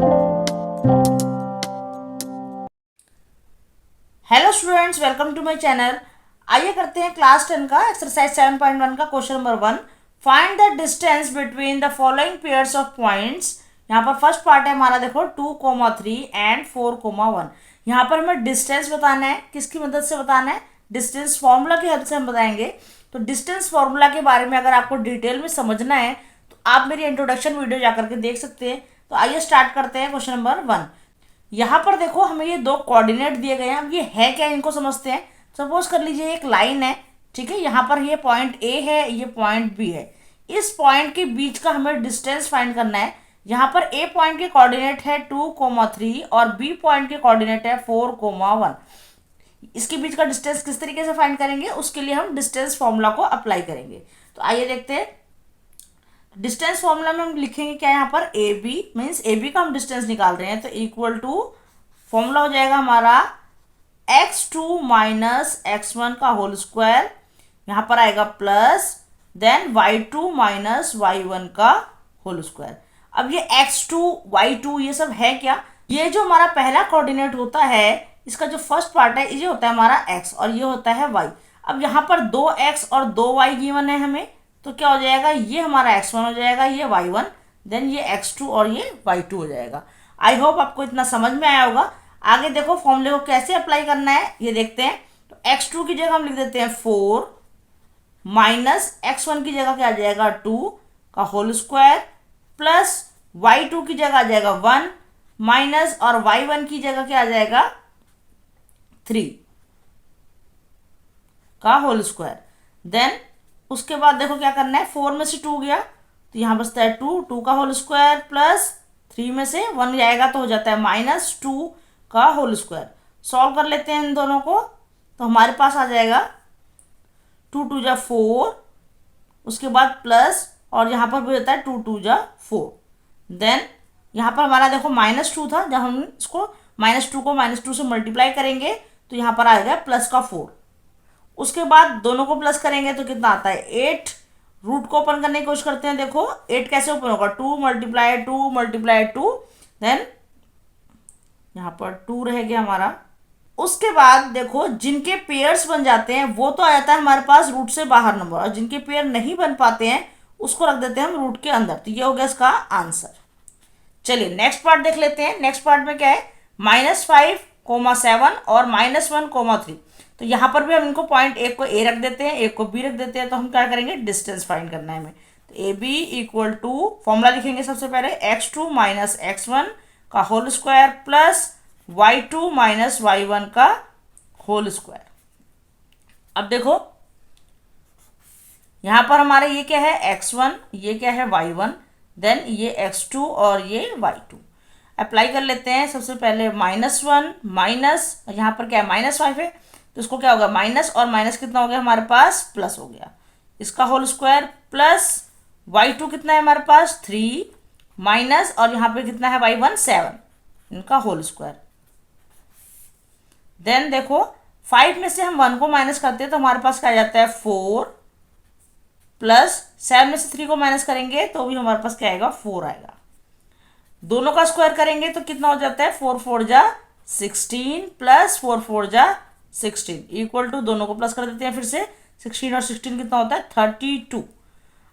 Hello students, welcome to my channel. आइए करते हैं क्लास 10 का एक्सरसाइज 7.1 का question number 1। Find the distance between the following pairs of points. यहाँ पर फर्स्ट पार्ट है हमारा, देखो 2,3 एंड 4,1। यहाँ पर हमें डिस्टेंस बताना है। किसकी मदद से बताना है? डिस्टेंस फॉर्मूला की हेल्प से हम बताएंगे। तो डिस्टेंस फॉर्मूला के बारे में अगर आपको डिटेल में समझना है तो आप मेरी इंट्रोडक्शन वीडियो जाकर के देख सकते हैं। तो आइए स्टार्ट करते हैं क्वेश्चन नंबर 1। यहाँ पर देखो हमें ये दो कोऑर्डिनेट दिए गए हैं। अब ये है क्या, इनको समझते हैं। सपोज कर लीजिए एक लाइन है, ठीक है। यहाँ पर ये पॉइंट ए है, ये पॉइंट बी है। इस पॉइंट के बीच का हमें डिस्टेंस फाइंड करना है। यहाँ पर ए पॉइंट के कोऑर्डिनेट है 2,3 और बी पॉइंट के कोऑर्डिनेट है 4,1। इसके बीच का डिस्टेंस किस तरीके से फाइंड करेंगे, उसके लिए हम डिस्टेंस फॉर्मूला को अप्लाई करेंगे। तो आइए देखते हैं। डिस्टेंस फॉर्मूला में हम लिखेंगे क्या, यहाँ पर A B means A B का हम डिस्टेंस निकाल रहे हैं। तो इक्वल टू फॉर्मूला हो जाएगा हमारा x2 माइनस x1 का होल स्क्वायर, यहाँ पर आएगा plus then y2 minus y1 का होल स्क्वायर। अब ये x2 y2 ये सब है क्या? ये जो हमारा पहला कोऑर्डिनेट होता है, इसका जो फर्स्ट पार्ट है ये होता है हमारा x और ये होता है y। अब यहाँ पर 2x और 2y गिवन है हमें, तो क्या हो जाएगा, ये हमारा x1 हो जाएगा, ये y1, देन ये x2 और ये y2 हो जाएगा। आई होप आपको इतना समझ में आया होगा। आगे देखो फॉर्मूले को कैसे अप्लाई करना है ये देखते हैं। तो x2 की जगह हम लिख देते हैं 4 माइनस x1 की जगह क्या आ जाएगा 2 का होल स्क्वायर प्लस y2 की जगह आ जाएगा 1 माइनस और y1 की जगह क्या आ जाएगा 3 का होल स्क्वायर। देन उसके बाद देखो क्या करना है, 4 में से 2 गया तो यहाँ बचता है 2 का होल स्क्वायर प्लस 3 में से 1 जाएगा तो हो जाता है -2 का होल स्क्वायर। सॉल्व कर लेते हैं इन दोनों को, तो हमारे पास आ जाएगा 2 2 जा 4, उसके बाद प्लस और यहाँ पर भी होता है 2 2 जा 4। देन यहाँ पर हमारा देखो -2 था, जब हम इसको -2 को -2 से मल्टीप्लाई करेंगे तो यहाँ पर आएगा प्लस का 4। उसके बाद दोनों को प्लस करेंगे तो कितना आता है 8। रूट को ओपन करने की कोशिश करते हैं। देखो 8 कैसे ओपन होगा, 2 मल्टीप्लाई 2 मल्टीप्लाई 2, देन यहाँ पर 2 रह गया हमारा। उसके बाद देखो जिनके पेयर्स बन जाते हैं वो तो आ जाता है हमारे पास रूट से बाहर नंबर, और जिनके पेयर नहीं बन पाते हैं उसको रख देते हैं हम रूट के अंदर। तो ये हो गया इसका आंसर। चलिए नेक्स्ट पार्ट देख लेते हैं। नेक्स्ट पार्ट में क्या है, -5,7 और -1,3। तो यहाँ पर भी हम इनको पॉइंट एक को ए रख देते हैं, एक को बी रख देते हैं। तो हम क्या करेंगे, डिस्टेंस फाइंड करना है हमें। तो A B equal to formula लिखेंगे सबसे पहले x2 माइनस x1 का whole square plus y2 minus y1 का होल स्क्वायर। अब देखो यहाँ पर हमारे ये क्या है x1, ये क्या है y1, देन ये x2 और ये y2। अप्लाई कर लेते हैं सबसे पहले -1 माइनस, यहाँ पर क्या है -5 है तो इसको क्या होगा माइनस और माइनस कितना हो गया हमारे पास प्लस हो गया, इसका होल स्क्वायर प्लस y2 कितना है हमारे पास 3 माइनस और यहाँ पे कितना है y1 7, इनका होल स्क्वायर। देन देखो 5 में से हम 1 को माइनस करते हैं तो हमारे पास क्या आ जाता है 4 प्लस 7 में से 3 को माइनस करेंगे तो भी हमारे पास क्या आएगा 4 आएगा। दोनों का स्क्वायर करेंगे तो कितना हो जाता है 4 4 जा 16 प्लस 4 4 जा 16 इक्वल टू, दोनों को प्लस कर देते हैं फिर से, 16 और 16 कितना होता है 32।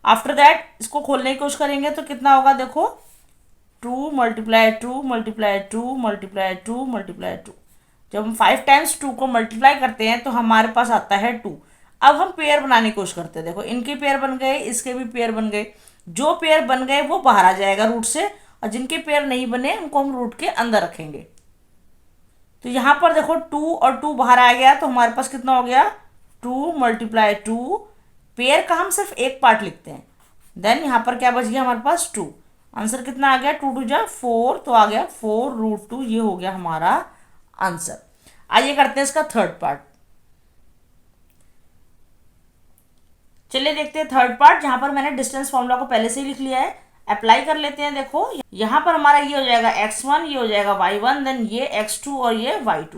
आफ्टर दैट इसको खोलने की कोशिश करेंगे तो कितना होगा, देखो 2 मल्टीप्लाई 2 मल्टीप्लाई 2 मल्टीप्लाई 2 मल्टीप्लाई 2। जब हम 5 टाइम्स 2 को मल्टीप्लाई करते हैं तो हमारे पास आता है 2। अब हम पेयर बनाने की कोशिश करते हैं। देखो इनके पेयर बन गए, इसके भी पेयर बन गए। जो पेयर बन गए वो बाहर आ जाएगा रूट से, और जिनके पेयर नहीं बने उनको हम रूट के अंदर रखेंगे। तो यहाँ पर देखो 2 और 2 बाहर आ गया तो हमारे पास कितना हो गया 2 मल्टीप्लाई 2। पेयर का हम सिर्फ एक पार्ट लिखते हैं। देन यहाँ पर क्या बच गया हमारे पास 2। आंसर कितना आ गया 2 2 जा 4, तो आ गया 4√2। ये हो गया हमारा आंसर। आइए करते हैं इसका थर्ड पार्ट। चलिए देखते हैं थर्ड पार्ट, जहां पर मैंने डिस्टेंस फॉर्मूला को पहले से ही लिख लिया है। अप्लाई कर लेते हैं। देखो यहाँ पर हमारा ये हो जाएगा x1, ये हो जाएगा y1, देन ये x2 और ये y2।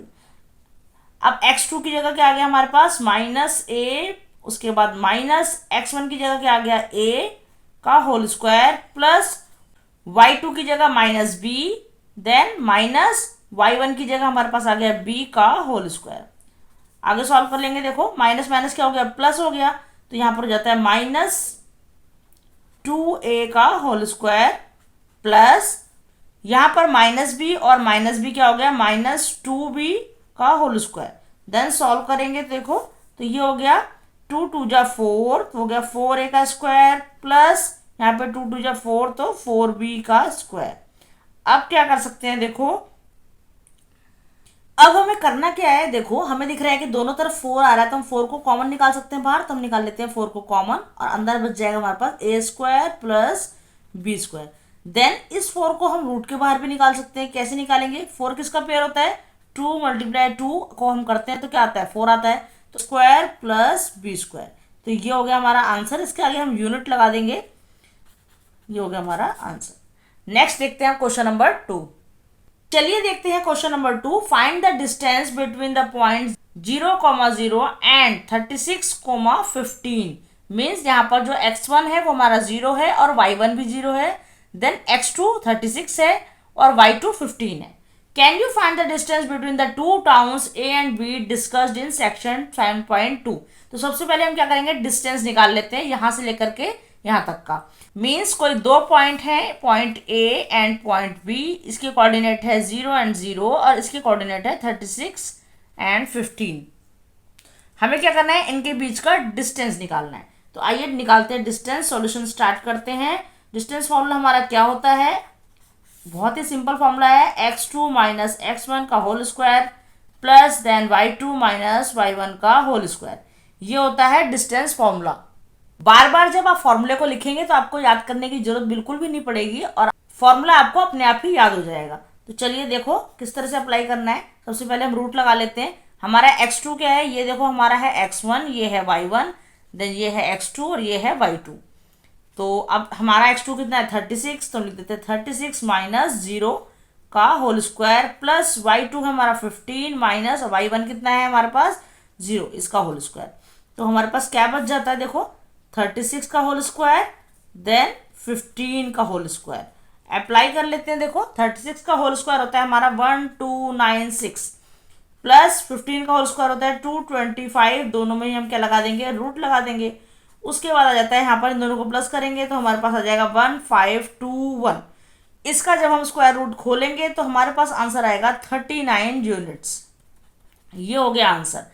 अब x2 की जगह क्या आ गया हमारे पास -a, उसके बाद -x1 की जगह क्या आ गया a का होल स्क्वायर प्लस y2 की जगह -b देन माइनस y1 की जगह हमारे पास आ गया b का होल स्क्वायर। आगे सॉल्व कर लेंगे, देखो माइनस माइनस क्या हो गया, प्लस हो गया, तो यहाँ पर हो जाता है माइनस 2a का होल स्क्वायर प्लस यहाँ पर माइनस बी और माइनस बी क्या हो गया, -2b का होल स्क्वायर। देन सॉल्व करेंगे तो देखो, तो ये हो गया 2 2 जा 4, तो हो गया 4a का स्क्वायर प्लस यहाँ पे 2 2 जा 4, तो 4b का स्क्वायर। अब क्या कर सकते हैं, देखो अब हमें करना क्या है, देखो हमें दिख रहा है कि दोनों तरफ 4 आ रहा है, तो हम 4 को कॉमन निकाल सकते हैं बाहर, तो हम निकाल लेते हैं 4 को कॉमन और अंदर बच जाएगा हमारे पास a square plus B square. Then इस 4 को हम रूट के बाहर भी निकाल सकते हैं। कैसे निकालेंगे, 4 किसका पेयर होता है, 2 × 2 को हम करते हैं तो क्या आता है, 4 आता है, तो स्क्वायर प्लस बी स्क्वायर। तो ये हो गया हमारा आंसर, इसके आगे हम यूनिट लगा देंगे, ये हो गया हमारा आंसर। नेक्स्ट देखते हैं क्वेश्चन नंबर 2। चलिए देखते हैं question number 2। Find the distance between the point 0,0 and 36,15। Means यहाँ पर जो x1 है वो हमारा 0 है और y1 भी 0 है, देन x2 36 है और y2 15 है। Can you find the distance between the two towns A and be discussed in section 7.2। तो सबसे पहले हम क्या करेंगे, डिस्टेंस निकाल लेते हैं यहाँ से लेकर के यहाँ तक का। मीन्स कोई दो पॉइंट है, point A and point B, इसके कोऑर्डिनेट है 0 एंड 0 और इसके कोऑर्डिनेट है 36 एंड 15। हमें क्या करना है, इनके बीच का डिस्टेंस निकालना है। तो आइए निकालते हैं डिस्टेंस, सॉल्यूशन स्टार्ट करते हैं। डिस्टेंस फॉर्मूला हमारा क्या होता है, बहुत ही सिंपल फॉर्मूला है, x2 माइनस x1 का whole square plus then y2 minus y1 का होल स्क्वायर। ये होता है डिस्टेंस फॉर्मूला। बार बार जब आप फॉर्मूले को लिखेंगे तो आपको याद करने की जरूरत बिल्कुल भी नहीं पड़ेगी और फॉर्मूला आपको अपने आप ही याद हो जाएगा। तो चलिए देखो किस तरह से अप्लाई करना है। सबसे पहले हम रूट लगा लेते हैं। हमारा x2 क्या है, ये देखो हमारा है x1, ये है y1, देन ये है x2 और ये है y2। तो अब हमारा x2 कितना है 36, तो लिख देते हैं 36 माइनस 0 का होल स्क्वायर प्लस y2 है हमारा 15 माइनस y1 कितना है हमारे पास 0, इसका होल स्क्वायर। तो हमारे पास क्या बच जाता है, देखो 36 का होल स्क्वायर देन 15 का होल स्क्वायर। अप्लाई कर लेते हैं, देखो 36 का होल स्क्वायर होता है हमारा 1296 प्लस 15 का होल स्क्वायर होता है 225। दोनों में ही हम क्या लगा देंगे, रूट लगा देंगे। उसके बाद आ जाता है यहाँ पर इन दोनों को प्लस करेंगे तो हमारे पास आ जाएगा 1521। इसका जब हम स्क्वायर रूट खोलेंगे तो हमारे पास आंसर आएगा 39 यूनिट्स। ये हो गया आंसर।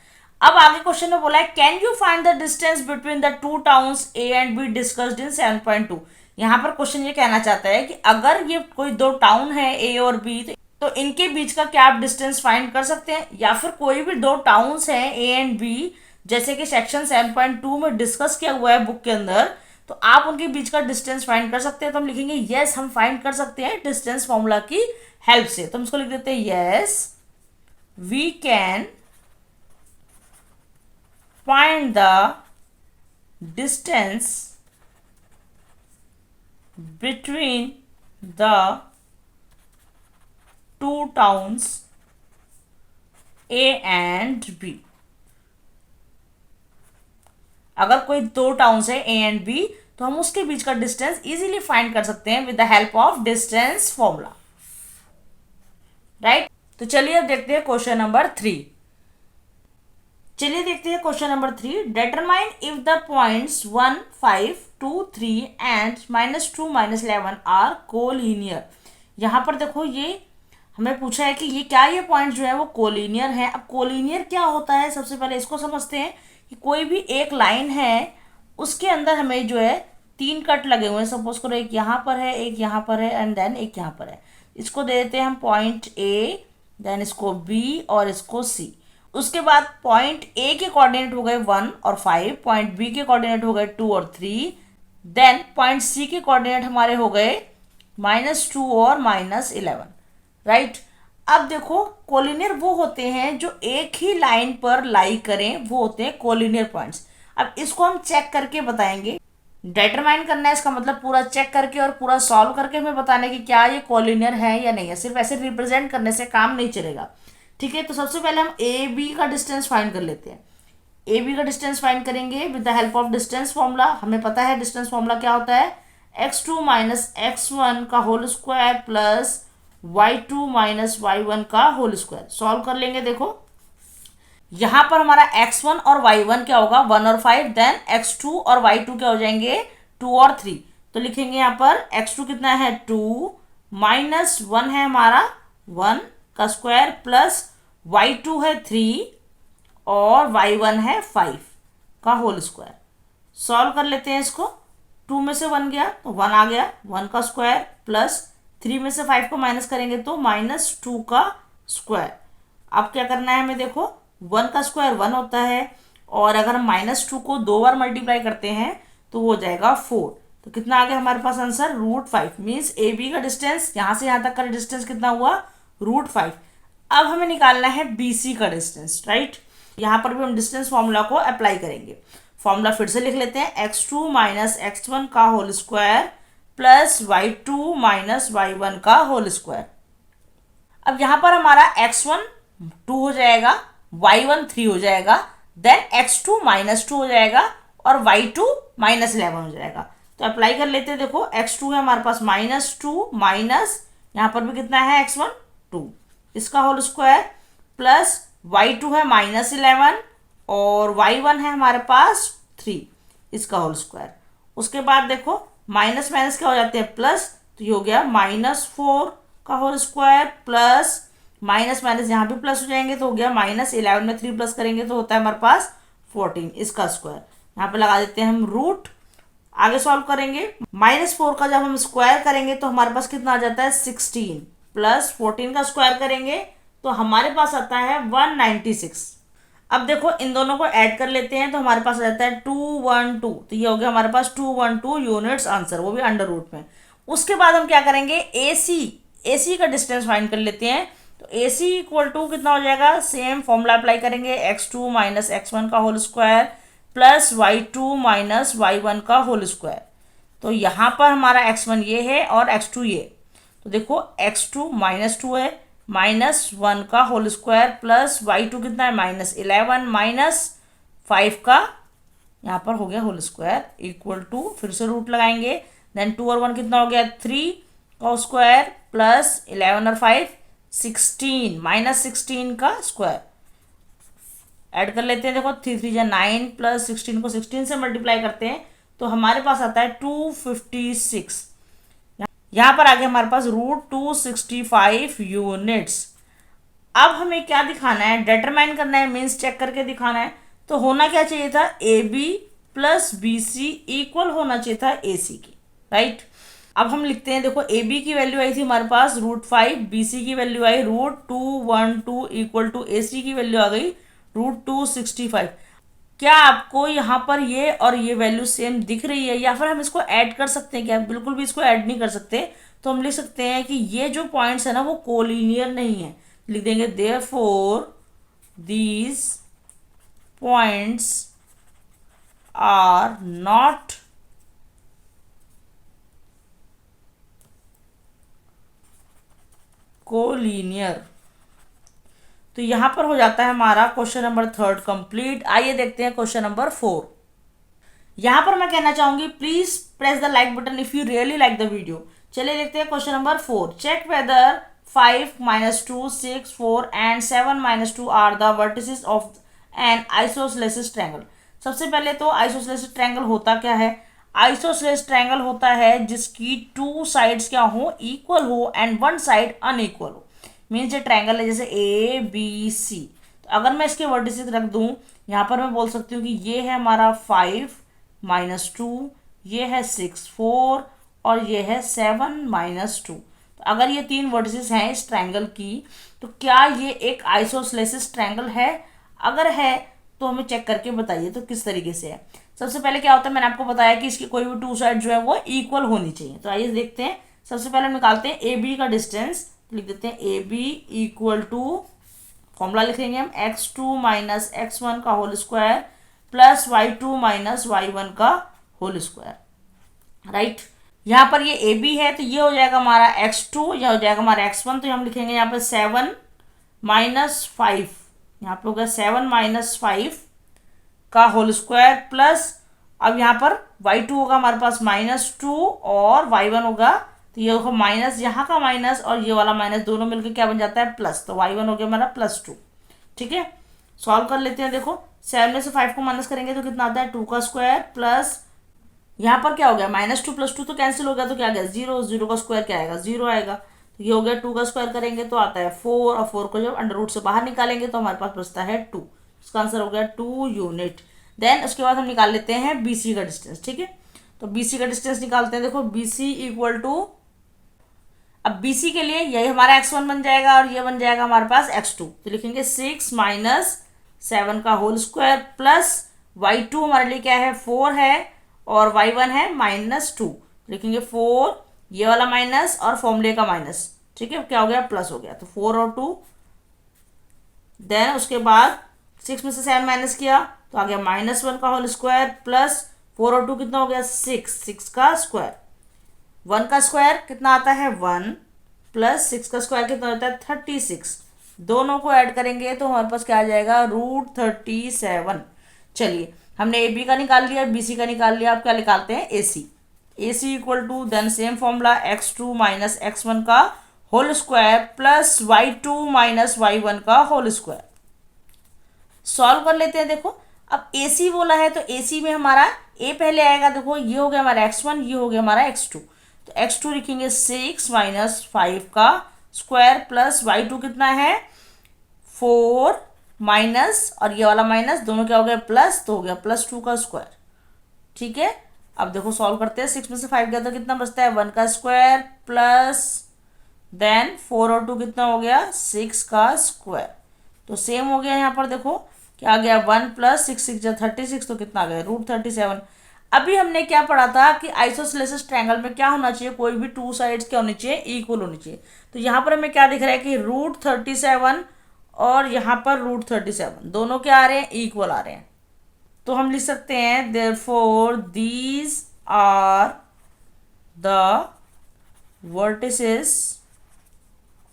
अब आगे क्वेश्चन में बोला है can you find the distance between the two towns A and be discussed in 7.2। यहाँ पर क्वेश्चन ये कहना चाहता है कि अगर ये कोई दो टाउन है ए और बी तो इनके बीच का क्या आप डिस्टेंस फाइंड कर सकते हैं, या फिर कोई भी दो टाउन्स हैं ए एंड बी जैसे कि सेक्शन 7.2 में डिस्कस किया हुआ है बुक के अंदर, तो आप उनके बीच का डिस्टेंस फाइंड कर सकते हैं। तो हम लिखेंगे यस हम फाइंड कर सकते हैं डिस्टेंस फॉर्मूला की हेल्प से। तो हम इसको लिख देते हैं yes we can find the distance between the two towns A and B। अगर कोई दो टाउन्स है ए एंड बी तो हम उसके बीच का डिस्टेंस इजीली फाइंड कर सकते हैं with the help of distance formula, right. तो चलिए अब देखते हैं क्वेश्चन नंबर 3। चलिए देखते हैं question number 3। Determine if the points 1 5 2 3 and -2 -11 are collinear. यहाँ पर देखो ये हमें पूछा है कि ये क्या ये पॉइंट जो है वो कोलिनियर है। अब कोलिनियर क्या होता है, सबसे पहले इसको समझते हैं कि कोई भी एक लाइन है उसके अंदर हमें जो है 3 कट लगे हुए हैं। सपोज करो एक यहाँ पर है, एक यहाँ पर है एंड देन एक यहाँ पर है। इसको दे देते हैं हम पॉइंट ए, देन इसको बी और इसको सी। उसके बाद पॉइंट ए के कोऑर्डिनेट हो गए 1 और 5, पॉइंट बी के कोऑर्डिनेट हो गए 2 और 3, देन पॉइंट सी के कोऑर्डिनेट हमारे हो गए -2 और -11, राइट। अब देखो कोलिनियर वो होते हैं जो एक ही लाइन पर लाई करें, वो होते हैं कोलिनियर पॉइंट्स। अब इसको हम चेक करके बताएंगे। डिटरमाइन करना है इसका मतलब पूरा चेक करके और पूरा सॉल्व करके हमें बताना है कि क्या ये कोलिनियर है या नहीं है। सिर्फ ऐसे रिप्रेजेंट करने से काम नहीं चलेगा, ठीक है। तो सबसे पहले हम ए बी का डिस्टेंस फाइंड कर लेते हैं। ए बी का डिस्टेंस फाइंड करेंगे with the help of distance formula. हमें पता है डिस्टेंस फॉर्मूला क्या होता है, x2 माइनस x1 का whole square plus y2 minus y1 का होल स्क्वायर। सॉल्व कर लेंगे। देखो यहाँ पर हमारा x1 और y1 क्या होगा 1 और 5, देन x2 और y2 क्या हो जाएंगे 2 और 3। तो लिखेंगे यहाँ पर x2 कितना है 2 माइनस 1 है हमारा 1 का स्क्वायर प्लस y2 है 3 और y1 है 5 का होल स्क्वायर। सॉल्व कर लेते हैं इसको। 2 में से 1 गया तो 1 आ गया, 1 का स्क्वायर प्लस 3 में से 5 को माइनस करेंगे तो -2 का स्क्वायर। अब क्या करना है हमें, देखो 1 का स्क्वायर 1 होता है और अगर हम -2 को 2 बार मल्टीप्लाई करते हैं तो वो हो जाएगा 4। तो कितना आ गया हमारे पास आंसर √5। मीन्स ए बी का डिस्टेंस यहाँ से यहाँ तक का डिस्टेंस कितना हुआ √5। अब हमें निकालना है बी सी का डिस्टेंस, राइट। यहाँ पर भी हम डिस्टेंस फॉर्मूला को अप्लाई करेंगे। फॉर्मूला फिर से लिख लेते हैं, x2 माइनस x1 का whole square plus y2 minus y1 का होल स्क्वायर। अब यहाँ पर हमारा x1 2 हो जाएगा, y1 3 हो जाएगा, देन x2 -2 हो जाएगा और y2 -11 हो जाएगा। तो अप्लाई कर लेते हैं। देखो x2 है हमारे पास -2 माइनस यहाँ पर भी कितना है x1 2 इसका होल स्क्वायर प्लस y2 है -11 और y1 है हमारे पास 3 इसका होल स्क्वायर। उसके बाद देखो माइनस माइनस क्या हो जाते हैं प्लस, तो ये हो गया -4 का whole square plus minus minus यहाँ भी प्लस हो जाएंगे तो हो गया -11 में 3 प्लस करेंगे तो होता है हमारे पास 14 इसका स्क्वायर। यहाँ पे लगा देते हैं हम रूट। आगे सॉल्व करेंगे। -4 का जब हम स्क्वायर करेंगे तो हमारे पास कितना आ जाता है 16 प्लस 14 का स्क्वायर करेंगे तो हमारे पास आता है 196। अब देखो इन दोनों को ऐड कर लेते हैं तो हमारे पास आ जाता है 212। तो ये हो गया हमारे पास 212 यूनिट्स आंसर, वो भी अंडर रूट में। उसके बाद हम क्या करेंगे AC का डिस्टेंस फाइंड कर लेते हैं। तो AC इक्वल टू कितना हो जाएगा, सेम फॉर्मूला अप्लाई करेंगे, x2 माइनस x1 का whole square plus y2 minus y1 का होल स्क्वायर। तो यहाँ पर हमारा x1 ये है और x2 ये। तो देखो x2 -2 है, -1 का होल स्क्वायर प्लस y2 कितना है -11 -5 का यहाँ पर हो गया होल स्क्वायर इक्वल टू, फिर से रूट लगाएंगे, देन 2 और 1 कितना हो गया 3 का स्क्वायर प्लस 11 और 5 16 -16 का स्क्वायर। ऐड कर लेते हैं। देखो 3 3 9 प्लस 16 को 16 से मल्टीप्लाई करते हैं तो हमारे पास आता है 256। यहाँ पर आगे हमारे पास √265 यूनिट्स। अब हमें क्या दिखाना है, डिटरमाइन करना है, मीन्स चेक करके दिखाना है। तो होना क्या चाहिए था, AB प्लस BC इक्वल होना चाहिए था AC की, राइट। अब हम लिखते हैं। देखो AB की वैल्यू आई थी हमारे पास √5, BC की वैल्यू आई √212 इक्वल टू AC की वैल्यू आ गई √265। क्या आपको यहाँ पर ये और ये वैल्यू सेम दिख रही है, या फिर हम इसको ऐड कर सकते हैं क्या? बिल्कुल भी इसको ऐड नहीं कर सकते। तो हम लिख सकते हैं कि ये जो पॉइंट्स है ना वो कोलिनियर नहीं है। लिख देंगे therefore these points are not collinear. तो यहां पर हो जाता है हमारा क्वेश्चन नंबर 3 कंप्लीट। आइए देखते हैं क्वेश्चन नंबर 4। यहां पर मैं कहना चाहूंगी please press the like button if you really like the video. चलिए देखते हैं question number 4। Check whether 5 -2 6 4 and 7 -2 are the vertices of an isosceles triangle. सबसे पहले तो आइसोसेलेस ट्रायंगल होता क्या है? आइसोसेलेस ट्रायंगल होता है जिसकी 2 साइड्स क्या हो, इक्वल हो एंड 1 साइड अनइक्वल हो। मीन्स ये ट्रायंगल है जैसे ABC। तो अगर मैं इसके वर्टिसेस रख दूं, यहाँ पर मैं बोल सकती हूँ कि ये है हमारा 5 -2, ये है 6 4 और ये है 7 -2। तो अगर ये 3 वर्टिसेस हैं इस ट्रायंगल की, तो क्या ये एक आइसोसेलेस ट्रायंगल है? अगर है तो हमें चेक करके बताइए तो किस तरीके से है। सबसे पहले क्या होता है, मैंने आपको बताया कि इसकी कोई भी 2 साइड जो है वो इक्वल होनी चाहिए। तो आइए देखते हैं। सबसे पहले हम निकालते हैं AB का डिस्टेंस। लिख देते हैं AB इक्वल टू, फॉर्मूला लिखेंगे हम, x2 माइनस x1 का whole square plus y2 minus y1 का होल स्क्वायर, राइट। यहाँ पर ये AB है तो ये हो जाएगा हमारा x2, यह हो जाएगा हमारा x1। तो हम लिखेंगे यहाँ पर 7 -5, यहाँ पे होगा 7 -5 का होल स्क्वायर प्लस, अब यहाँ पर y2 होगा हमारे पास -2 और y1 होगा तो ये देखो माइनस, यहाँ का माइनस और ये वाला माइनस दोनों मिलकर क्या बन जाता है प्लस, तो y1 हो गया हमारा +2। ठीक है, सॉल्व कर लेते हैं। देखो 7 में से 5 को माइनस करेंगे तो कितना आता है 2 का स्क्वायर प्लस, यहाँ पर क्या हो गया -2 + 2 तो कैंसिल हो गया, तो क्या आ गया 0, 0 का स्क्वायर क्या आएगा 0 आएगा। तो ये हो गया 2 का स्क्वायर करेंगे तो आता है 4, और 4 को जब अंडर रूट से बाहर निकालेंगे तो हमारे पास बचता है 2। इसका आंसर हो गया 2 यूनिट। देन उसके बाद हम निकाल लेते हैं BC का डिस्टेंस। ठीक है, तो BC का डिस्टेंस निकालते हैं। देखो BC इक्वल टू, अब BC के लिए यही हमारा x1 बन जाएगा और ये बन जाएगा हमारे पास x2, तो लिखेंगे 6 - 7 का होल स्क्वायर प्लस y2 हमारे लिए क्या है 4 है और y1 है -2, लिखेंगे 4, ये वाला माइनस और फॉर्मूले का माइनस। ठीक है, क्या हो गया प्लस हो गया, तो 4 और 2। देन उसके बाद 6 में से 7 माइनस किया तो आ गया -1 का होल स्क्वायर प्लस 4 और 2 कितना हो गया 6, 6 का स्क्वायर। 1 का स्क्वायर कितना आता है 1 प्लस 6 का स्क्वायर कितना होता है 36। दोनों को ऐड करेंगे तो हमारे पास क्या आ जाएगा √37। चलिए, हमने ए बी का निकाल लिया, BC का निकाल लिया, अब क्या निकालते हैं AC equal to, then same formula x2 - x1 का whole square plus y2 - y1 का होल स्क्वायर। सॉल्व कर लेते हैं। देखो अब AC बोला है तो AC में हमारा A पहले आएगा। देखो ये हो गया हमारा x1, ये हो गया हमारा x2, तो x2 लिखेंगे 6 - 5 का स्क्वायर प्लस y2 कितना है 4 माइनस और ये वाला माइनस, दोनों क्या हो गया प्लस, तो हो गया +2 का स्क्वायर। ठीक है, अब देखो सॉल्व करते हैं। 6 में से 5 गया तो कितना बचता है 1 का स्क्वायर प्लस, देन 4 और 2 कितना हो गया 6 का स्क्वायर। तो सेम हो गया यहाँ पर, देखो क्या आ गया 1 + 6, 6 × 36, तो कितना आ गया √37। अभी हमने क्या पढ़ा था कि आइसोसेलेस ट्रायंगल में क्या होना चाहिए, कोई भी 2 साइड्स क्या होनी चाहिए इक्वल होनी चाहिए। तो यहाँ पर हमें क्या दिख रहा है कि √37 और यहाँ पर √37 दोनों क्या आ रहे हैं इक्वल आ रहे हैं। तो हम लिख सकते हैं therefore these are the vertices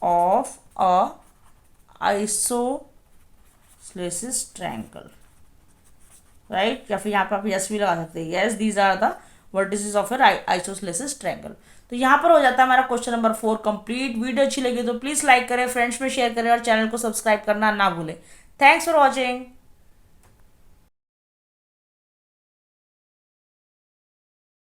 of a isosceles triangle, right, या फिर यहाँ पर आप यस भी लगा सकते हैं, yes these are the vertices of an isosceles triangle. तो यहाँ पर हो जाता है हमारा क्वेश्चन नंबर 4 कंप्लीट। वीडियो अच्छी लगी तो प्लीज़ लाइक करें, फ्रेंड्स में शेयर करें और चैनल को सब्सक्राइब करना ना भूलें। Thanks for watching.